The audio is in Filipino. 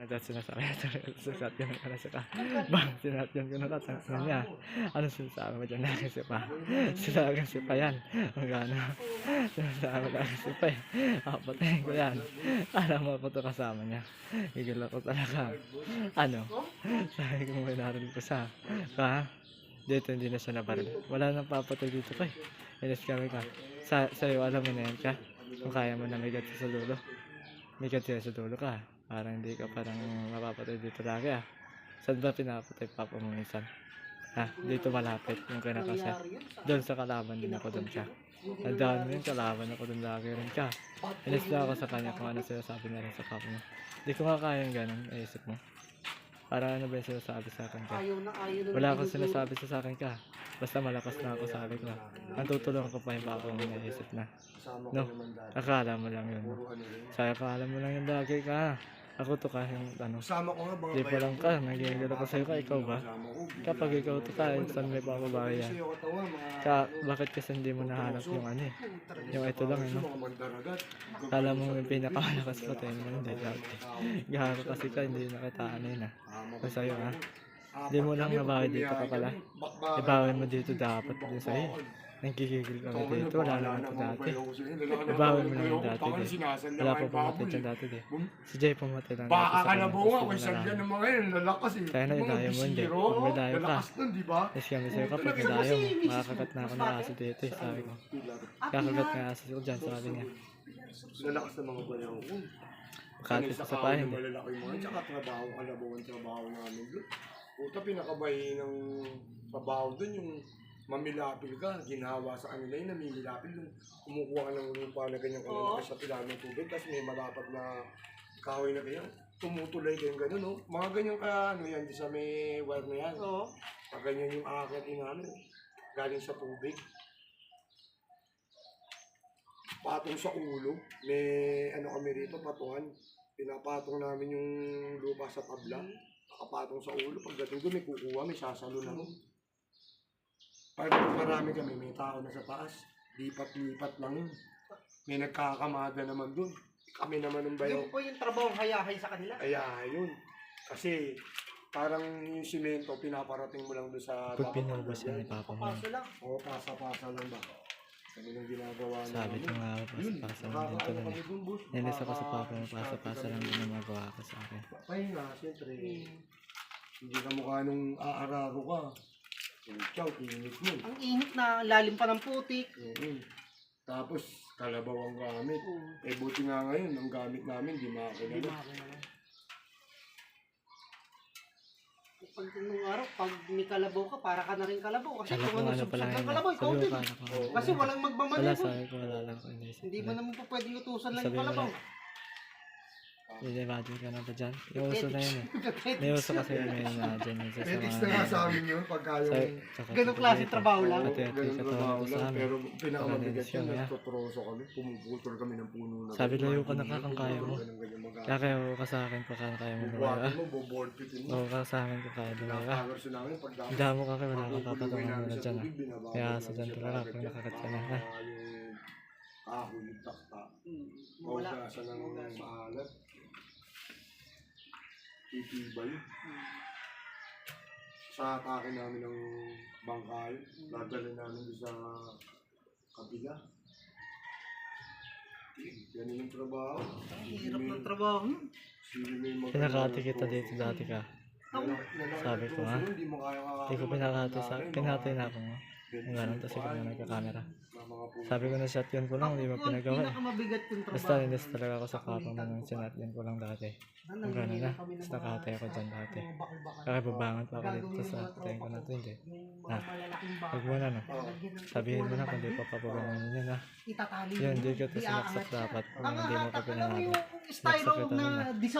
Nadat sinasabi sasakyan ka na sa bang sinakyan ko na tatangin niya. Ano sinasabi mo dyan? Nakisipa. Sinasabi si pa yan. Magano. Sinasabi nakisipa pa eh. Patayin ko yan. Alam mo po ito kasama niya. Igil ako talaga. Ano? Sabi ko may narinig ko siya. Ha? Dito hindi na siya nabaril. Wala nang papatay dito pa eh. Inis kami ka. Sa'yo alam mo na yan ka? Kung kaya mo na may gat sa dulo. May gat sa dulo ka. Parang hindi ka parang mapapatay dito lagi ah. Saan ba pinapatay papa mo minsan? Ha? Dito malapit yung kinakasya. Doon sa kalaban din ako doon ka. Ang dami yung kalaban ako doon lagi rin ka. Inis na ako sa kanya kung ano sinasabi na rin sa papa mo. Hindi ko nga kaya yung ganun, naisip mo. Para ano ba yung sinasabi sa akin ka? Wala akong sinasabi sa akin ka. Basta malakas na ako sabi ko. Ang tutulungan ko pa yung papa mo naisip na. No? Akala mo lang yun. Saya akala mo lang yung lagi ka. Ako to ka yung ano. Di pa lang ka. Nagigil ako sa'yo ka. Ikaw ba? Kapag ikaw to ka, saan may papabahay yan? Bakit kasi hindi mo nahanap yung ano eh? Yung ito lang eh no? Kala mo yung pinakamalakas pa tayo mo. Hindi dati. Gaharo kasi ka. Hindi nakitaan yun ah. Sa'yo ha. Hindi mo lang nabawi dito ka pala. Ibawin mo dito dapat din sa'yo. Nagkikigil kami dito. Wala naman ito dati. Ibawin mo lang yung dati di. Wala pa pumatay dyan dati di. Si Jay pumatay lang dati sa kanya. Kung sadya ng mga yun, lalakas eh. Kaya na idayo mo hindi. Pag may dayo ka. Yes kami sa'yo ka. Pag may dayo mo. Makakagat na ako ng aso dito eh. Sabi ko. Kakagat na aso ko dyan. Sabi niya. Lalakas ng mga bayaw ko. Makatid sa pahin. Malalaki mga tsaka trabaho, kalabawan trabaho namin doon. Puta, pinakabahin ng trabaho doon yung mamilapil ka, ginawa sa kanila yung namimilapil yung kumukuha ka ng lupa na ganyan kalalakas sa pilahan ng tubig tapos may malapad na kahoy na ganyan, tumutuloy kayong gano'n, no? Mga ganyan ka, ano yan, di sa may wire na yan. Pag ganyan yung aakitin namin, galing sa tubig. Patong sa ulo, may ano kami rito, patungan. Pinapatong namin yung lupa sa tabla, nakapatong sa ulo. Pagdating doon, may kukuha, may sasalo na rin. Pag marami kami, may tao na sa taas, lipat-lipat lang yun. May nagkakamada naman doon. Kami naman ng bayaw. Yung po yung trabahong hayahay sa kanila? Hayahay yun. Kasi parang yung simento, pinaparating mo lang doon sa... Pag pinubos yan ni papa mo. Paso lang? Oo, pasa-pasa lang ba? Kami nang ginagawa namin. Sabi ko nga ako, pasa-pasa lang dito lang eh. Nilis ako sa papa mo, pasa-pasa lang din ang magawa ka sa akin. Pahinga, siyempre. Hindi ka mukha nung aararo ka. Ikaw, init mo. Ang init na, lalim pa ng putik. Tapos, kalabaw ang gamit. Eh, buti nga ngayon, ang gamit namin, di makakilala. Pag nung araw, pag may kalabaw ka, para ka na rin kalabaw. Kasi Kala ko kung ano ano pala subsub yun. ng kalabaw, ikaw Sabi din. ko kala ko. Kasi walang Wala magmamaneho. sabi ko wala lang ko inisip. Hindi mo naman po pwedeng utusan lang Sabi yung mo kalabaw. Imagine ka na ba dyan? Yung uso na yun eh. May uso kasi yun ngayon na dyan. Ethics na nga sa amin yun, pagka yung... Ganong klase trabaho lang. Ganun trabaho lang, pero pinakamabigat yun, yun, ha? nagtotroso kami, pumuputol kami ng puno na. Sabi layo ka na kung kaya mo. Kaya kaya ka sa akin pa kaya mo lumayo. Bubuhatin mo, boboard-pitin mo. Oo ka sa akin pa kaya lumayo. Pinapagers namin, pagdami. Hindi mo ka kaya wala kang papatungan mo na dyan ah. Kaya sa dyan talaga kung nakakat ka na ha. Yung kahoy, yung takta. Wala. Hugasan ng maalat. Titibay. Sa atake namin ng bangkay, dadalhin namin doon sa kabila. Ganun yung trabaho. Hirap ng trabaho. Pinakati kita dito dati ka. Sabi ko ha. Hindi ko pinakati na ako mo. Yung gano'n, tapos ikaw na nagka-camera. Sabi ko na shotgun ko lang, hindi mo pinagawa eh. Pinakamabigat yung trabaho. Basta nilis talaga ako sa papa mo nung sinatgan ko lang dati. Yung gano'n na, basta nakatay ako dyan dati. Kaya babangat pa ako dito sa tayo ko na ito, hindi. Ha, huwag mo na no. Sabihin mo na kung di pa papabangan yun ha. Itatali mo. Yun, hindi ka ito sinaksak dapat. Hindi mo pa pinangabi. Ang style na